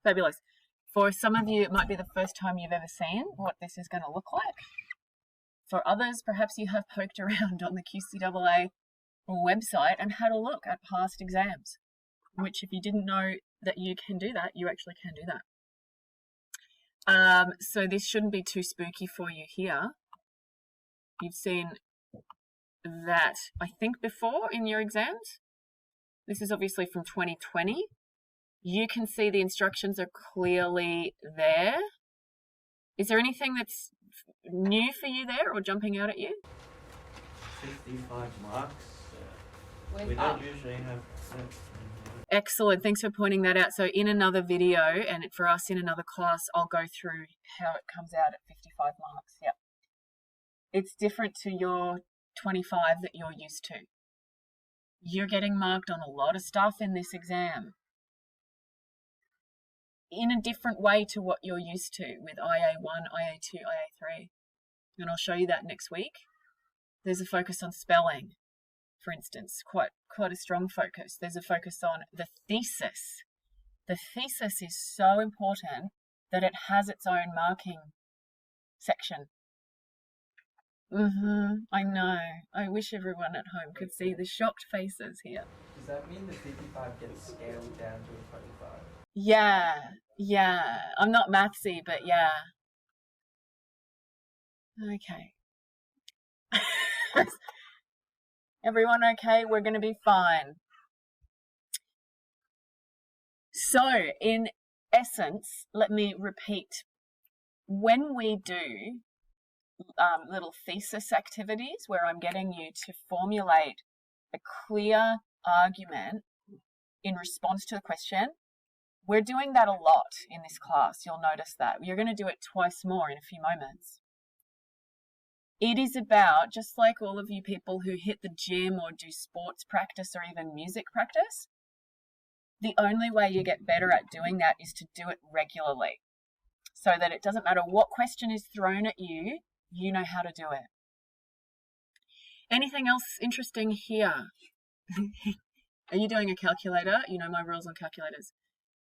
Fabulous. For some of you, it might be the first time you've ever seen what this is going to look like. For others, perhaps you have poked around on the QCAA website and had a look at past exams, which if you didn't know that you can do that, you actually can do that. So this shouldn't be too spooky for you here. You've seen that, I think, before in your exams. This is obviously from 2020. You can see the instructions are clearly there. Is there anything that's new for you there or jumping out at you? 55 marks. We don't usually have... Excellent. Thanks for pointing that out. So in another video, and for us in another class, I'll go through how it comes out at 55 marks. Yep. It's different to your 25 that you're used to. You're getting marked on a lot of stuff in this exam in a different way to what you're used to with IA1, IA2, IA3. And I'll show you that next week. There's a focus on spelling, for instance, quite a strong focus. There's a focus on the thesis. The thesis is so important that it has its own marking section. I know. I wish everyone at home could see the shocked faces here. Does that mean the 55 gets scaled down to a 25? Yeah. I'm not mathsy, but yeah. Okay. Everyone okay? We're going to be fine. So, in essence, let me repeat. When we do little thesis activities where I'm getting you to formulate a clear argument in response to the question, we're doing that a lot in this class. You'll notice that. You're going to do it twice more in a few moments. It is about, just like all of you people who hit the gym or do sports practice or even music practice, the only way you get better at doing that is to do it regularly, so that it doesn't matter what question is thrown at you, you know how to do it. Anything else interesting here? Are you doing a calculator? You know my rules on calculators.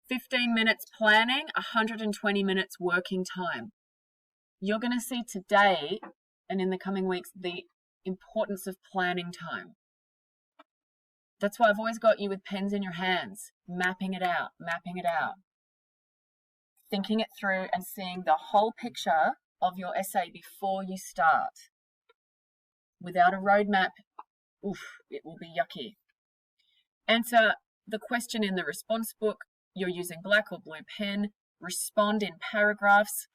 15 minutes planning, 120 minutes working time. You're going to see today and in the coming weeks the importance of planning time. That's why I've always got you with pens in your hands, mapping it out, thinking it through and seeing the whole picture of your essay before you start. Without a roadmap, it will be yucky. Answer the question in the response book. You're using black or blue pen. Respond in paragraphs.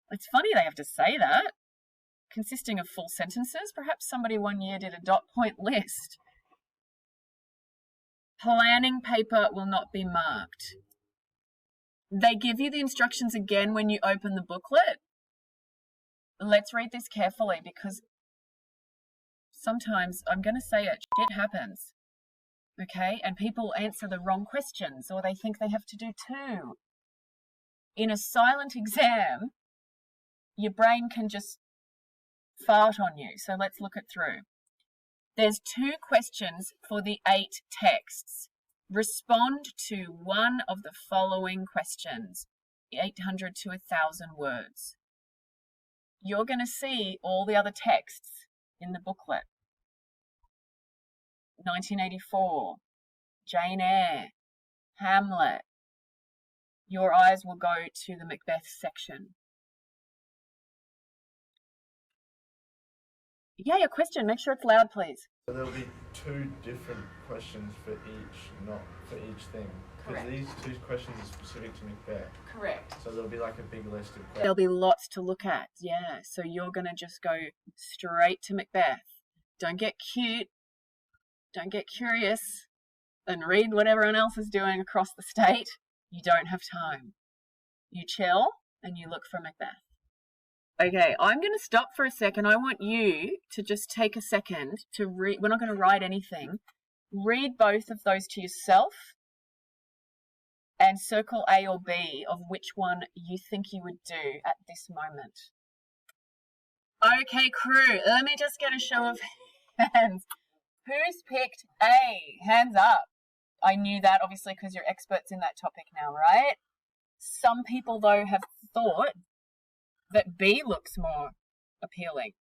It's funny they have to say that. Consisting of full sentences. Perhaps somebody one year did a dot point list. Planning paper will not be marked. They give you the instructions again when you open the booklet. Let's read this carefully because sometimes, I'm going to say it, shit happens. Okay? And people answer the wrong questions or they think they have to do two. In a silent exam, your brain can just fart on you. So let's look it through. There's 2 questions for the 8 texts. Respond to one of the following questions, 800 to 1,000 words. You're going to see all the other texts in the booklet. 1984, Jane Eyre, Hamlet. Your eyes will go to the Macbeth section. Yeah, your question. Make sure it's loud, please. So there'll be 2 different questions for each, not for each thing. Because these 2 questions are specific to Macbeth. Correct. So there'll be like a big list of questions. There'll be lots to look at, yeah. So you're going to just go straight to Macbeth. Don't get cute. Don't get curious and read what everyone else is doing across the state. You don't have time. You chill and you look for Macbeth. Okay, I'm going to stop for a second. I want you to just take a second to read. We're not going to write anything. Read both of those to yourself and circle A or B of which one you think you would do at this moment. Okay, crew, let me just get a show of hands. Who's picked A? Hands up. I knew that, obviously, because you're experts in that topic now, right? Some people, though, have thought that B looks more appealing.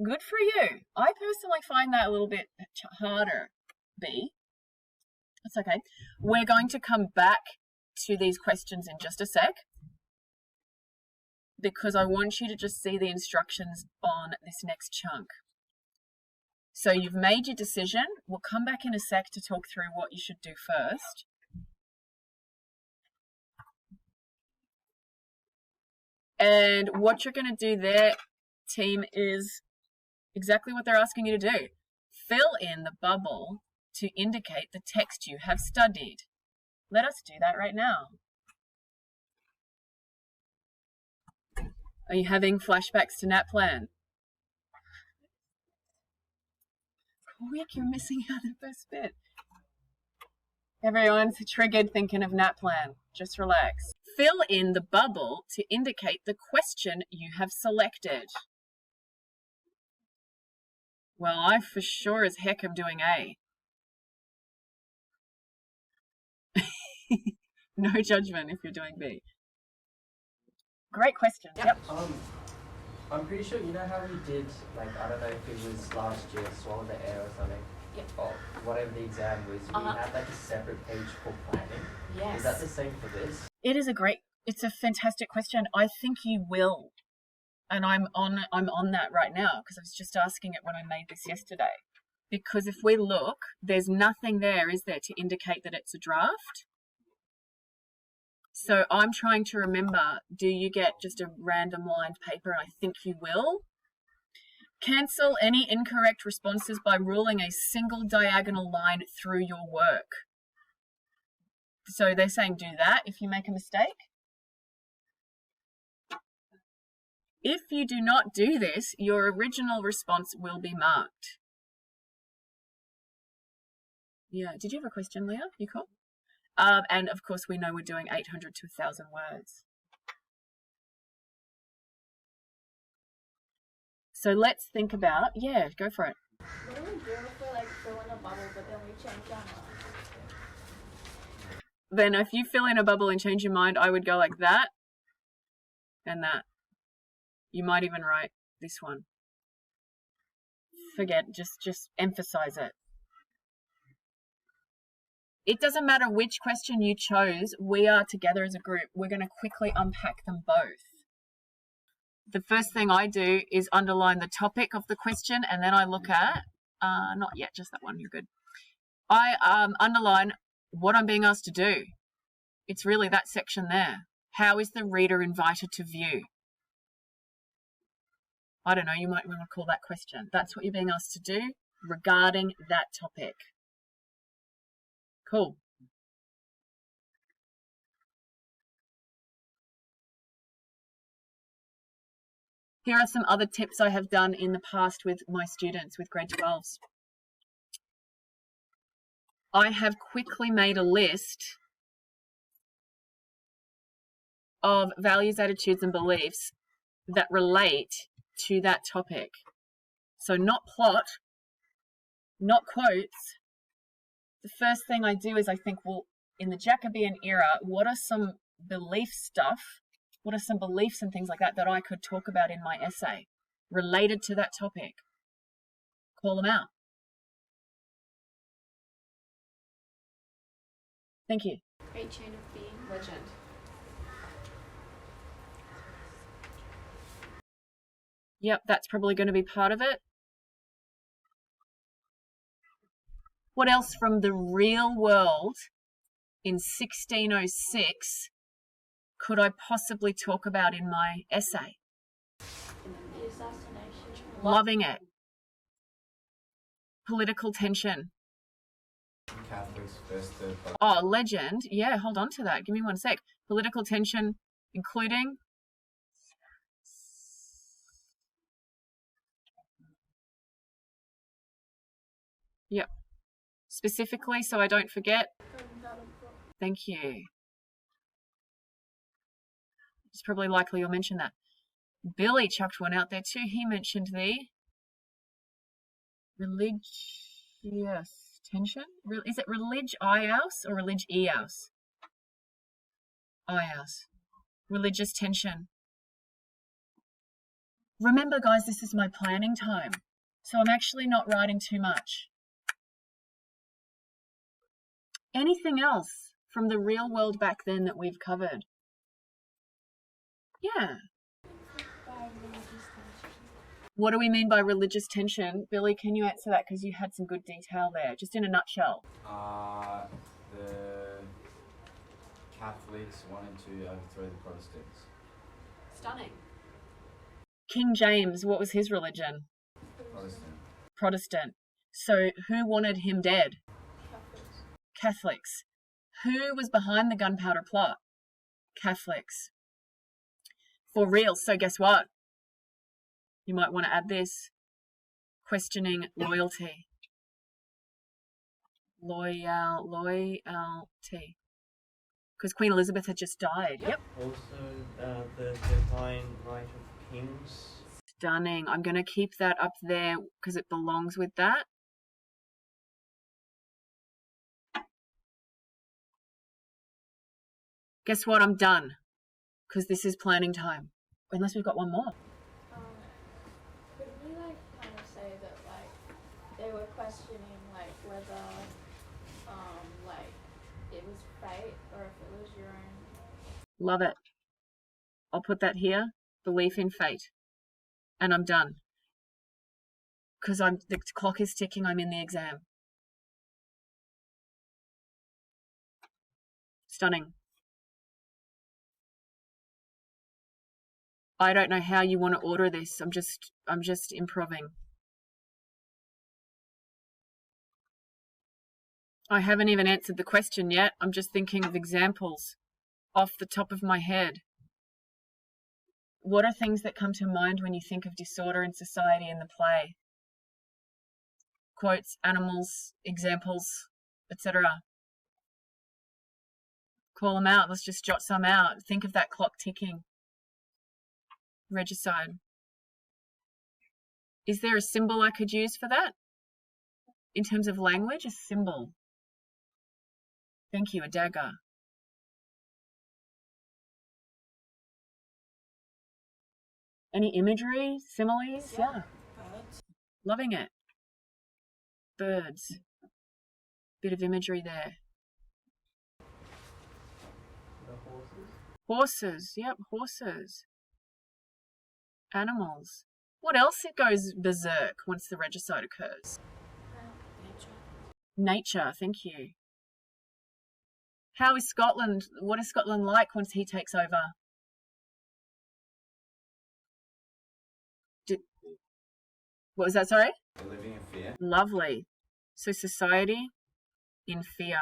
Good for you. I personally find that a little bit harder, B. That's okay. We're going to come back to these questions in just a sec, because I want you to just see the instructions on this next chunk. So you've made your decision. We'll come back in a sec to talk through what you should do first. And what you're going to do there, team, is exactly what they're asking you to do. Fill in the bubble to indicate the text you have studied. Let us do that right now. Are you having flashbacks to NAPLAN? Quick, you're missing out the first bit. Everyone's triggered thinking of NAPLAN. Just relax. Fill in the bubble to indicate the question you have selected. Well, I for sure as heck am doing A. No judgment if you're doing B. Great question. Yep. I'm pretty sure, you know how we did, like, I don't know if it was last year, Swallow the Air or something? Yep. Or whatever the exam was, we had like a separate page for planning. Yes. Is that the same for this? It's a fantastic question. I think you will. And I'm on that right now, because I was just asking it when I made this yesterday. Because if we look, there's nothing there, is there, to indicate that it's a draft? So I'm trying to remember, do you get just a random lined paper? And I think you will. Cancel any incorrect responses by ruling a single diagonal line through your work. So they're saying do that if you make a mistake. If you do not do this, your original response will be marked. Yeah, did you have a question, Leah? You cool? And of course we know we're doing 800 to 1,000 words. So let's think about, yeah, go for it. What do we do if we like fill in a bubble but then we change our mind? Then if you fill in a bubble and change your mind, I would go like that and that. You might even write this one. Forget, just emphasize it. It doesn't matter which question you chose, we are together as a group. We're going to quickly unpack them both. The first thing I do is underline the topic of the question, and then I look at, not yet, just that one, you're good. I underline what I'm being asked to do. It's really that section there. How is the reader invited to view? I don't know, you might want to call that question. That's what you're being asked to do regarding that topic. Cool. Here are some other tips I have done in the past with my students with grade 12s. I have quickly made a list of values, attitudes, and beliefs that relate to that topic. So not plot, not quotes. The first thing I do is I think, well, in the Jacobean era, what are some belief stuff? What are some beliefs and things like that that I could talk about in my essay related to that topic? Call them out. Thank you. Great chain of being. Legend. Yep, that's probably going to be part of it. What else from the real world in 1606 could I possibly talk about in my essay? The assassination. Loving it. Political tension. Catholics first, third. Oh, legend. Yeah, hold on to that. Give me one sec. Political tension, including... Yep. Specifically, so I don't forget. Thank you. It's probably likely you'll mention that. Billy chucked one out there too. He mentioned the religious tension. Is it religiouse or religieuse? IAS. Religious tension. Remember, guys, this is my planning time, so I'm actually not writing too much. Anything else from the real world back then that we've covered? Yeah. What do we mean by religious tension? Billy, can you answer that? Because you had some good detail there, just in a nutshell. The Catholics wanted to overthrow the Protestants. Stunning. King James, what was his religion? Protestant. Protestant. So who wanted him dead? Catholics. Who was behind the gunpowder plot? Catholics. For real. So guess what? You might want to add this. Questioning loyalty. Loyalty. Because Queen Elizabeth had just died. Yep. Also, the divine right of kings. Stunning. I'm going to keep that up there because it belongs with that. Guess what? I'm done because this is planning time. Unless we've got one more. Could we kind of say that they were questioning whether it was fate or if it was your own? Love it. I'll put that here. Belief in fate. And I'm done. Because the clock is ticking. I'm in the exam. Stunning. I don't know how you want to order this. I'm just improving. I haven't even answered the question yet. I'm just thinking of examples off the top of my head. What are things that come to mind when you think of disorder in society in the play? Quotes, animals, examples, etc. Call them out. Let's just jot some out. Think of that clock ticking. Regicide. Is there a symbol I could use for that? In terms of language, a symbol. Thank you, a dagger. Any imagery, similes? Yeah. Birds. Loving it. Birds. Bit of imagery there. The horses. Horses. Yep, horses. Animals. What else it goes berserk once the regicide occurs? Nature, thank you. How is Scotland? What is Scotland like once he takes over? What was that, sorry? They're living in fear. Lovely. So society in fear.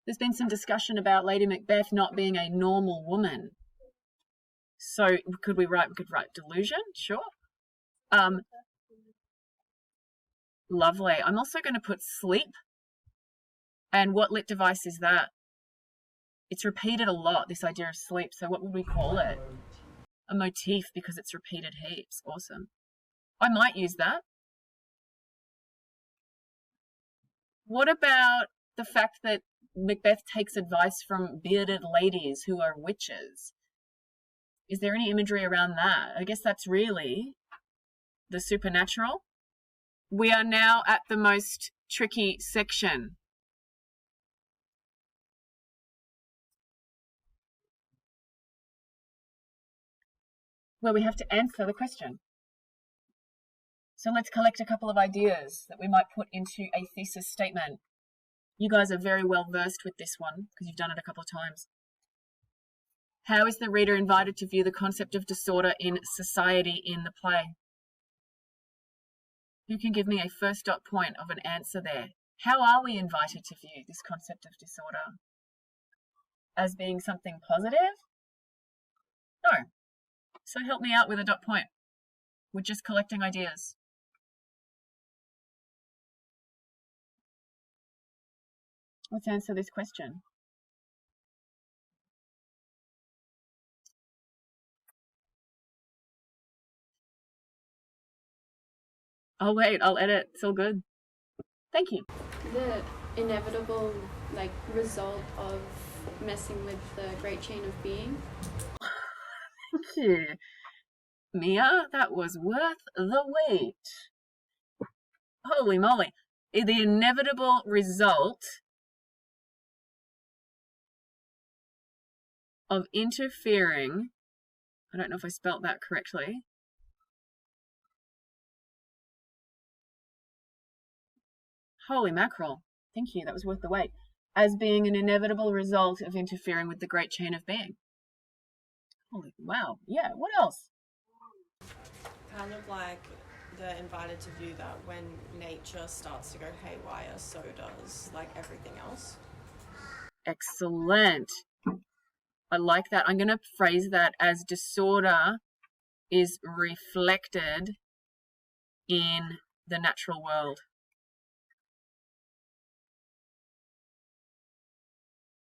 There's been some discussion about Lady Macbeth not being a normal woman. So we could write delusion? Sure. Lovely. I'm also going to put sleep. And what lit device is that? It's repeated a lot, this idea of sleep. So what would we call it? A motif, because it's repeated heaps. Awesome. I might use that. What about the fact that Macbeth takes advice from bearded ladies who are witches? Is there any imagery around that? I guess that's really the supernatural. We are now at the most tricky section. Where we have to answer the question. So let's collect a couple of ideas that we might put into a thesis statement. You guys are very well versed with this one because you've done it a couple of times. How is the reader invited to view the concept of disorder in society in the play? Who can give me a first dot point of an answer there? How are we invited to view this concept of disorder? As being something positive? No. So help me out with a dot point. We're just collecting ideas. Let's answer this question. Oh, wait, I'll edit. It's all good. Thank you. The inevitable, like, result of messing with the great chain of being. Thank you. Mia, that was worth the wait. Holy moly. The inevitable result of interfering, I don't know if I spelt that correctly. Holy mackerel. Thank you, that was worth the wait. As being an inevitable result of interfering with the great chain of being. Holy wow. Yeah, what else? Kind of like they're invited to view that when nature starts to go haywire, so does like everything else. Excellent. I like that. I'm going to phrase that as disorder is reflected in the natural world.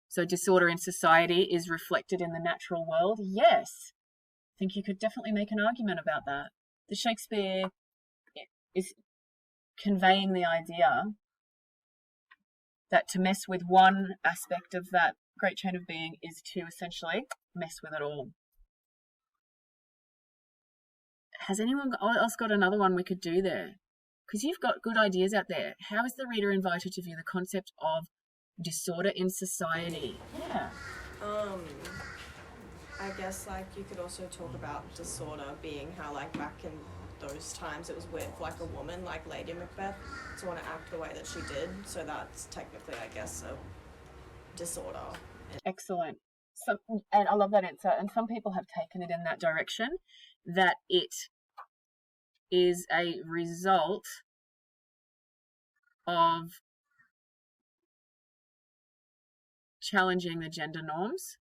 So disorder in society is reflected in the natural world? Yes. I think you could definitely make an argument about that. The Shakespeare is conveying the idea that to mess with one aspect of that great chain of being is to essentially mess with it all. Has anyone else got another one we could do there? Because you've got good ideas out there. How is the reader invited to view the concept of disorder in society? Yeah. I guess like you could also talk about disorder being how like back in those times it was weird for like a woman like Lady Macbeth to want to act the way that she did, so that's technically I guess a disorder. Excellent. And I love that answer, and some people have taken it in that direction, that it is a result of challenging the gender norms.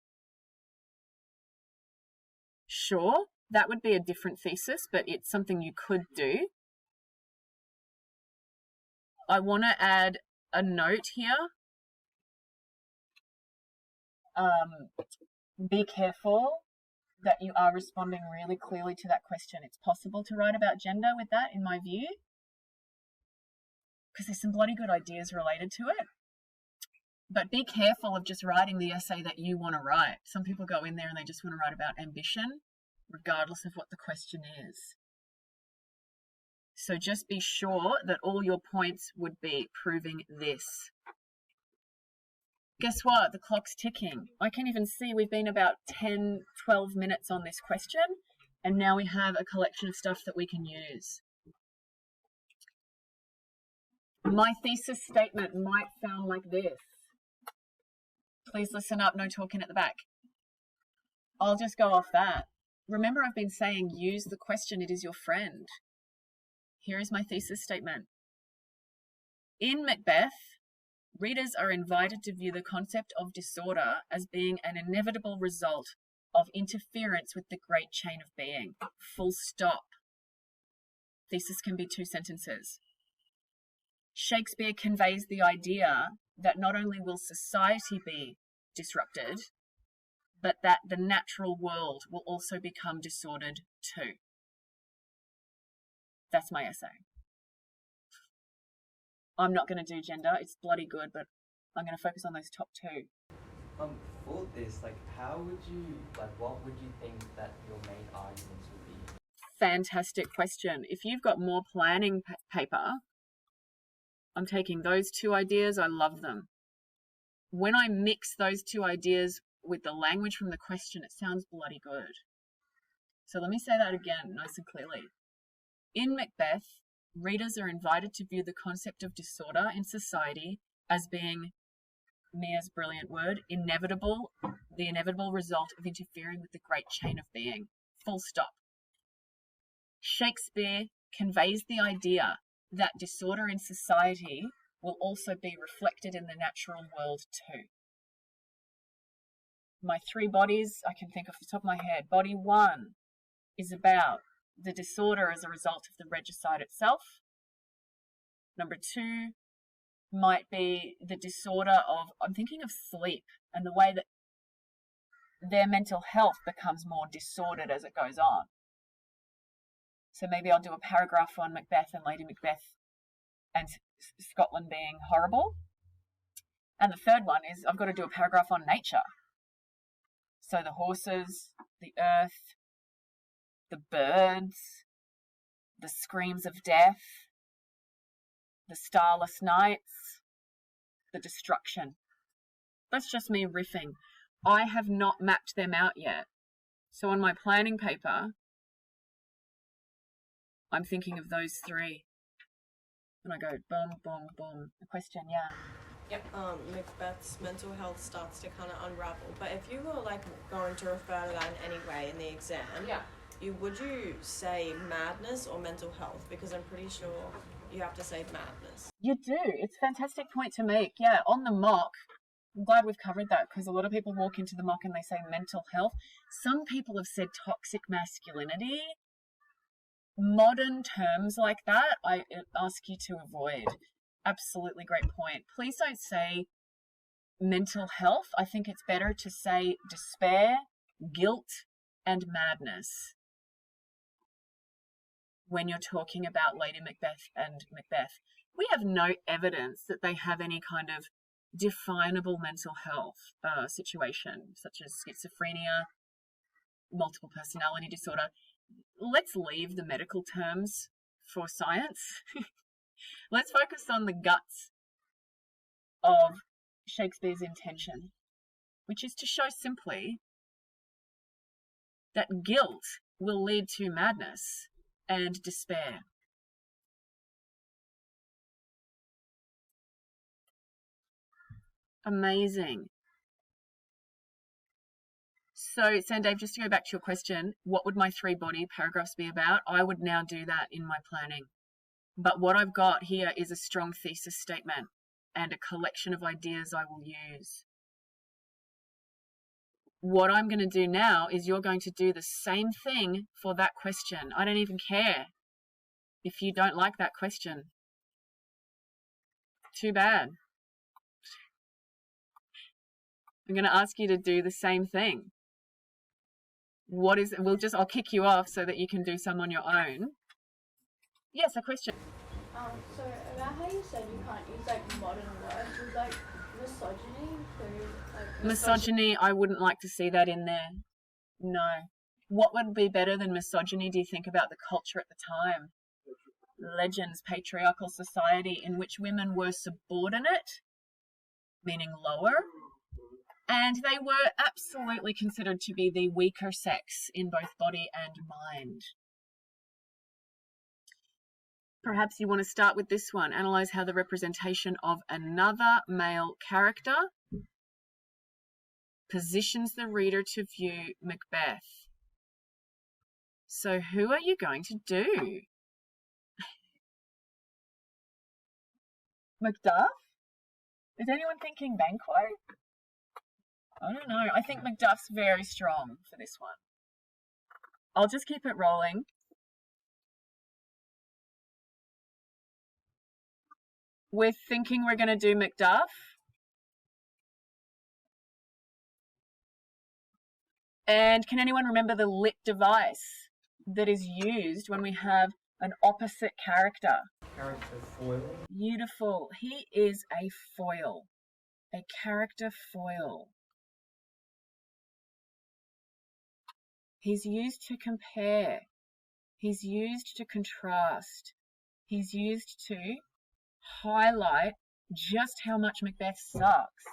Sure, that would be a different thesis, but it's something you could do. I want to add a note here. Be careful that you are responding really clearly to that question. It's possible to write about gender with that, in my view, because there's some bloody good ideas related to it. But be careful of just writing the essay that you want to write. Some people go in there and they just want to write about ambition, regardless of what the question is. So just be sure that all your points would be proving this. Guess what? The clock's ticking. I can even see we've been about 10, 12 minutes on this question, and now we have a collection of stuff that we can use. My thesis statement might sound like this. Please listen up, no talking at the back. I'll just go off that. Remember, I've been saying use the question, it is your friend. Here is my thesis statement. In Macbeth, readers are invited to view the concept of disorder as being an inevitable result of interference with the great chain of being. Full stop. Thesis can be 2 sentences. Shakespeare conveys the idea that not only will society be disrupted, but that the natural world will also become disordered too. That's my essay. I'm not going to do gender, it's bloody good, but I'm going to focus on those top 2. For this, like, how would you, like, what would you think that your main arguments would be? Fantastic question. If you've got more planning paper, I'm taking those 2 ideas, I love them. When I mix those 2 ideas with the language from the question, it sounds bloody good. So let me say that again, nice and clearly. In Macbeth, readers are invited to view the concept of disorder in society as being, Mia's brilliant word, inevitable, the inevitable result of interfering with the great chain of being. Full stop. Shakespeare conveys the idea that disorder in society will also be reflected in the natural world too. My 3 bodies, I can think off the top of my head. Body 1 is about the disorder as a result of the regicide itself. Number 2 might be the disorder of, I'm thinking of sleep and the way that their mental health becomes more disordered as it goes on. So maybe I'll do a paragraph on Macbeth and Lady Macbeth and Scotland being horrible. And the third one is I've got to do a paragraph on nature. So the horses, the earth, the birds, the screams of death, the starless nights, the destruction. That's just me riffing. I have not mapped them out yet. So on my planning paper, I'm thinking of those three. And I go boom, boom, boom. A question, yeah. Yep. Macbeth's mental health starts to kind of unravel. But if you were like going to refer to that in any way in the exam, would you say madness or mental health? Because I'm pretty sure you have to say madness. You do. It's a fantastic point to make. Yeah, on the mock, I'm glad we've covered that because a lot of people walk into the mock and they say mental health. Some people have said toxic masculinity. Modern terms like that, I ask you to avoid. Absolutely great point. Please don't say mental health. I think it's better to say despair, guilt, and madness when you're talking about Lady Macbeth and Macbeth. We have no evidence that they have any kind of definable mental health situation, such as schizophrenia, multiple personality disorder. Let's leave the medical terms for science. Let's focus on the guts of Shakespeare's intention, which is to show simply that guilt will lead to madness and despair. Amazing. So, Sandeep, just to go back to your question, what would my 3 body paragraphs be about? I would now do that in my planning. But what I've got here is a strong thesis statement and a collection of ideas I will use. What I'm going to do now is you're going to do the same thing for that question. I don't even care if you don't like that question. Too bad. I'm going to ask you to do the same thing. What is it? I'll kick you off so that you can do some on your own. Yes, a question. So about how you said you can't use like modern words, would like misogyny include like Misogyny, I wouldn't like to see that in there. No. What would be better than misogyny, do you think, about the culture at the time? Legends, patriarchal society in which women were subordinate, meaning lower, and they were absolutely considered to be the weaker sex in both body and mind. Perhaps you want to start with this one. Analyze how the representation of another male character positions the reader to view Macbeth. So who are you going to do? Macduff? Is anyone thinking Banquo? I don't know. I think Macduff's very strong for this one. I'll just keep it rolling. We're thinking we're going to do Macduff. And can anyone remember the lit device that is used when we have an opposite character? Character foil. Beautiful. He is a foil. A character foil. He's used to compare. He's used to contrast. He's used to highlight just how much Macbeth sucks.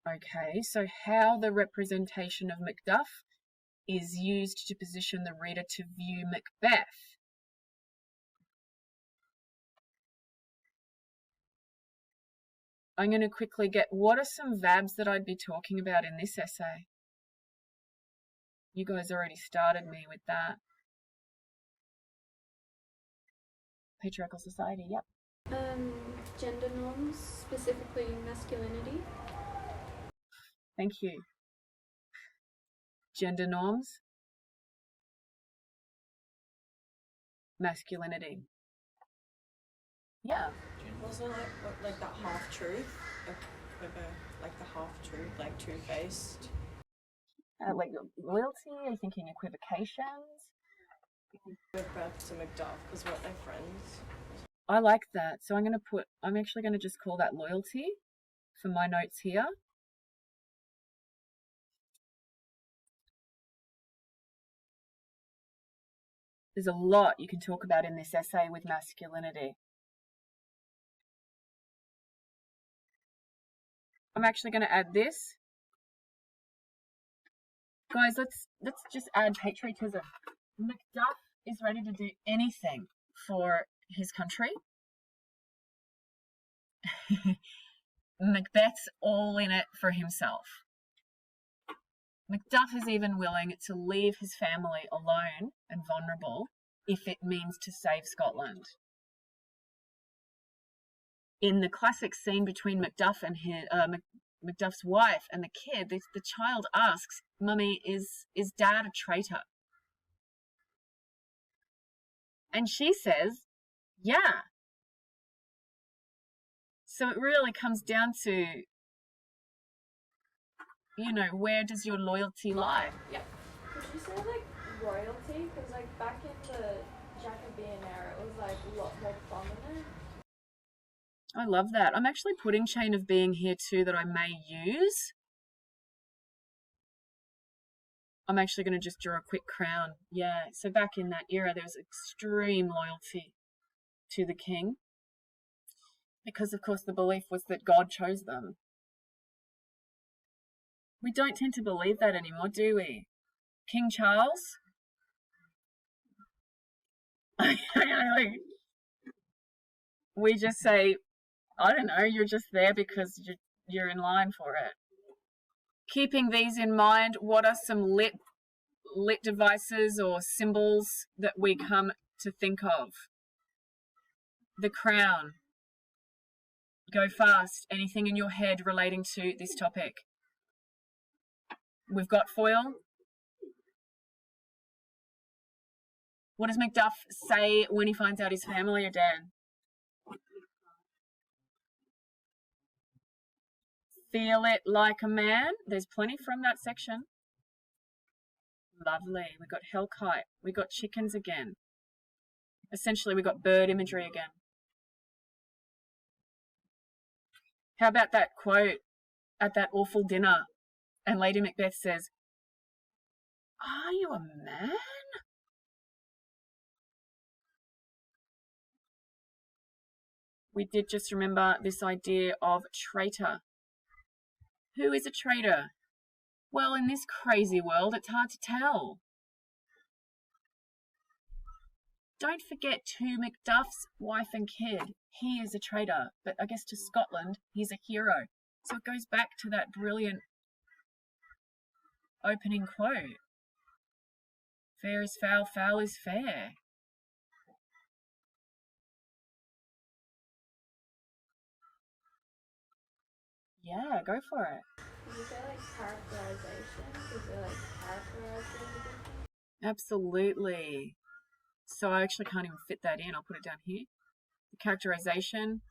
Okay, so how the representation of Macduff is used to position the reader to view Macbeth. I'm going to quickly get, what are some verbs that I'd be talking about in this essay? You guys already started me with that. Patriarchal society, yep. Gender norms, specifically masculinity. Thank you. Gender norms. Masculinity. Yeah. Wasn't like that half truth, like the half truth, like two-faced. Like loyalty, are you thinking equivocations? Macbeth to Macduff because weren't they friends? I like that. So I'm actually going to just call that loyalty for my notes here. There's a lot you can talk about in this essay with masculinity. I'm actually going to add this. Guys, let's just add patriotism. Macduff is ready to do anything for his country. Macbeth's all in it for himself. Macduff is even willing to leave his family alone and vulnerable if it means to save Scotland. In the classic scene between Macduff and Macduff's wife and the kid, the child asks, "Mummy, is Dad a traitor?" And she says, "Yeah." So it really comes down to, where does your loyalty lie? Yeah. Could you say like royalty? Because like back in the Jacobean era, it was like a lot more prominent. I love that. I'm actually putting chain of being here too that I may use. I'm actually going to just draw a quick crown. Yeah, so back in that era, there was extreme loyalty to the king. Because, of course, the belief was that God chose them. We don't tend to believe that anymore, do we? King Charles? We just say, I don't know, you're just there because you're in line for it. Keeping these in mind, what are some lit devices or symbols that we come to think of? The crown. Go fast. Anything in your head relating to this topic? We've got foil. What does Macduff say when he finds out his family are dead? Feel it like a man. There's plenty from that section. Lovely. We got hellkite. We got chickens again. Essentially, we got bird imagery again. How about that quote at that awful dinner? And Lady Macbeth says, "Are you a man?" We did just remember this idea of traitor. Who is a traitor? Well, in this crazy world, it's hard to tell. Don't forget to Macduff's wife and kid. He is a traitor, but I guess to Scotland, he's a hero. So it goes back to that brilliant opening quote. Fair is foul, foul is fair. Yeah, go for it. Can you say like characterization? Because they like characterize everything. Absolutely. So I actually can't even fit that in. I'll put it down here. The characterization.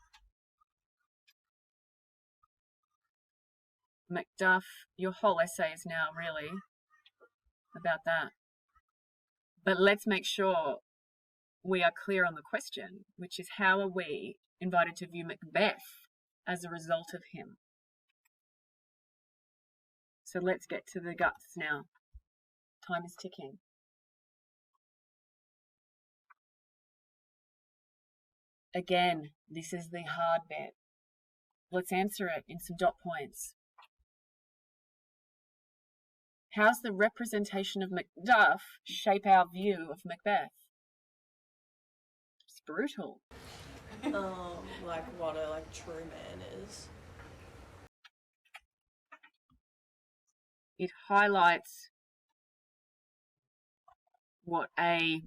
Macduff, your whole essay is now really about that. But let's make sure we are clear on the question, which is how are we invited to view Macbeth as a result of him? So let's get to the guts now. Time is ticking. Again, this is the hard bit. Let's answer it in some dot points. How's the representation of Macduff shape our view of Macbeth? It's brutal. Like what a true man is. It highlights what I'm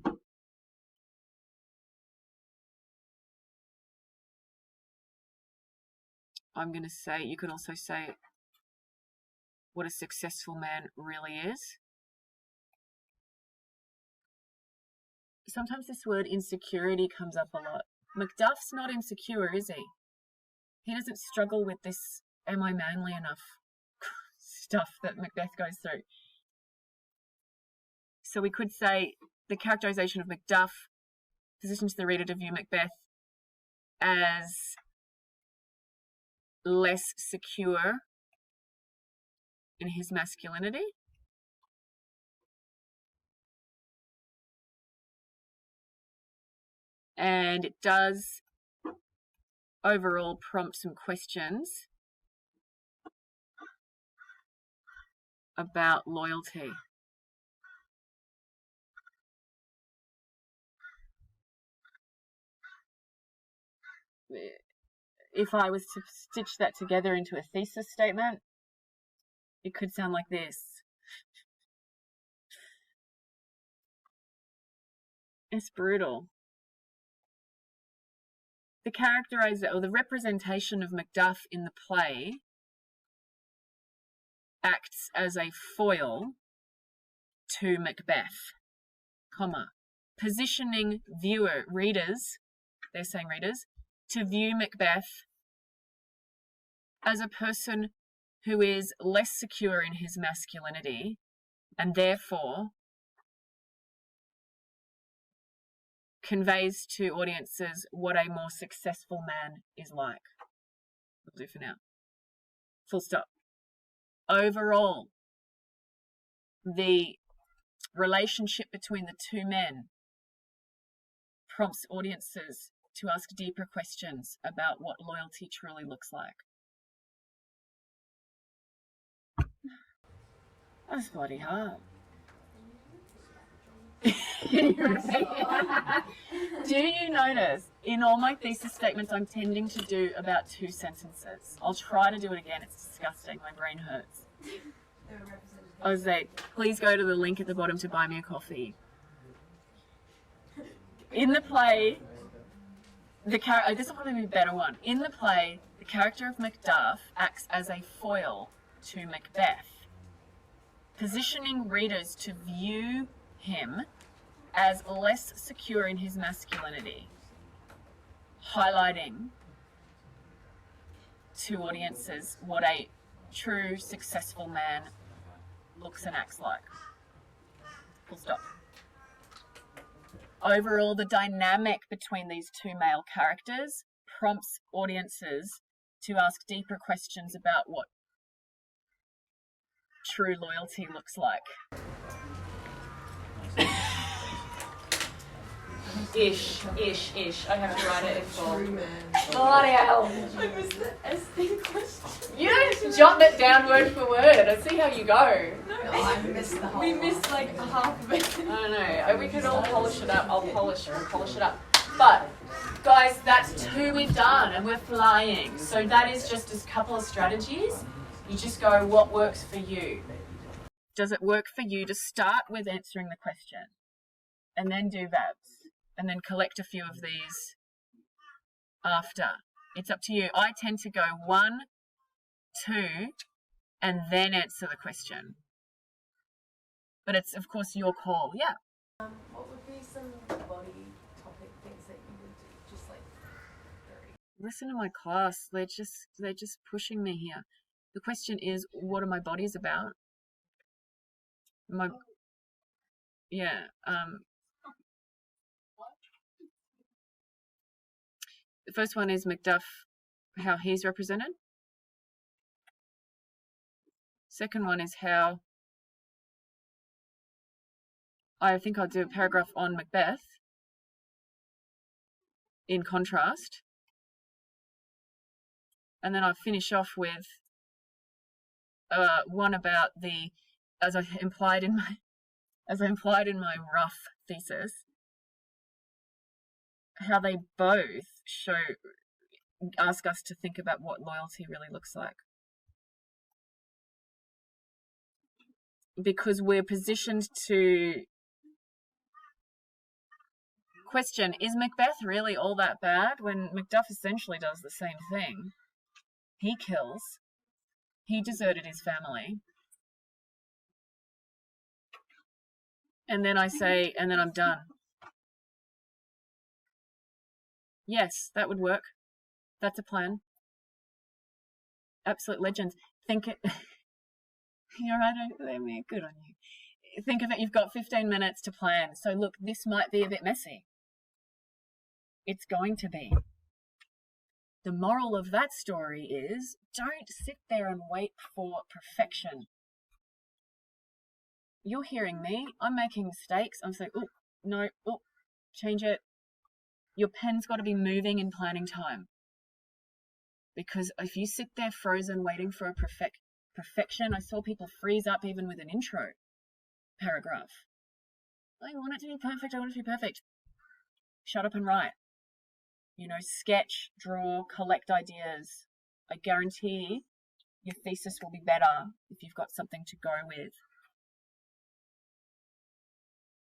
going to say, you can also say what a successful man really is. Sometimes this word insecurity comes up a lot. Macduff's not insecure, is he? He doesn't struggle with this, am I manly enough stuff that Macbeth goes through. So we could say the characterization of Macduff positions the reader to view Macbeth as less secure in his masculinity. And it does overall prompt some questions about loyalty. If I was to stitch that together into a thesis statement, it could sound like this. It's brutal. The characterization or the representation of Macduff in the play acts as a foil to Macbeth, positioning readers, they're saying readers, to view Macbeth as a person who is less secure in his masculinity and therefore conveys to audiences what a more successful man is like. Will do for now. Full stop. Overall, the relationship between the two men prompts audiences to ask deeper questions about what loyalty truly looks like. That's bloody hard. Do you notice in all my thesis statements I'm tending to do about 2 sentences? I'll try to do it again. It's disgusting. My brain hurts. I was like, please go to the link at the bottom to buy me a coffee. In the play, this will probably be a better one. In the play, the character of Macduff acts as a foil to Macbeth, positioning readers to view him as less secure in his masculinity, highlighting to audiences what a true successful man looks and acts like. Full stop. Overall, the dynamic between these 2 male characters prompts audiences to ask deeper questions about what true loyalty looks like. Ish. I have to write it in full. Bloody hell. I missed the SD question. You don't jot it down word for word. I see how you go. No, I missed the whole. We missed like a half of it. I don't know. We could all polish it up. We'll polish it up. But, guys, that's 2 we've done and we're flying. So that is just a couple of strategies. You just go, what works for you? Does it work for you to start with answering the question and then do verbs and then collect a few of these after? It's up to you. I tend to go 1, 2, and then answer the question. But it's, of course, your call. Yeah. What would be some body topic things that you would do? Just like very. Listen to my class. They're just pushing me here. The question is, what are my bodies about? The first one is Macduff, how he's represented. Second one is how I think I'll do a paragraph on Macbeth in contrast. And then I'll finish off with one about the, as I implied in my rough thesis, how they both ask us to think about what loyalty really looks like. Because we're positioned to question, is Macbeth really all that bad when Macduff essentially does the same thing? He kills. He deserted his family. And then I say, and then I'm done. Yes, that would work. That's a plan. Absolute legends. Think it. You're right, good on you. think of it, you've got 15 minutes to plan. So look, this might be a bit messy. It's going to be. The moral of that story is don't sit there and wait for perfection. You're hearing me. I'm making mistakes. I'm saying, oh, no, oh, change it. Your pen's got to be moving in planning time. Because if you sit there frozen waiting for a perfection, I saw people freeze up even with an intro paragraph. I want it to be perfect. I want it to be perfect. Shut up and write. Sketch, draw, collect ideas. I guarantee your thesis will be better if you've got something to go with.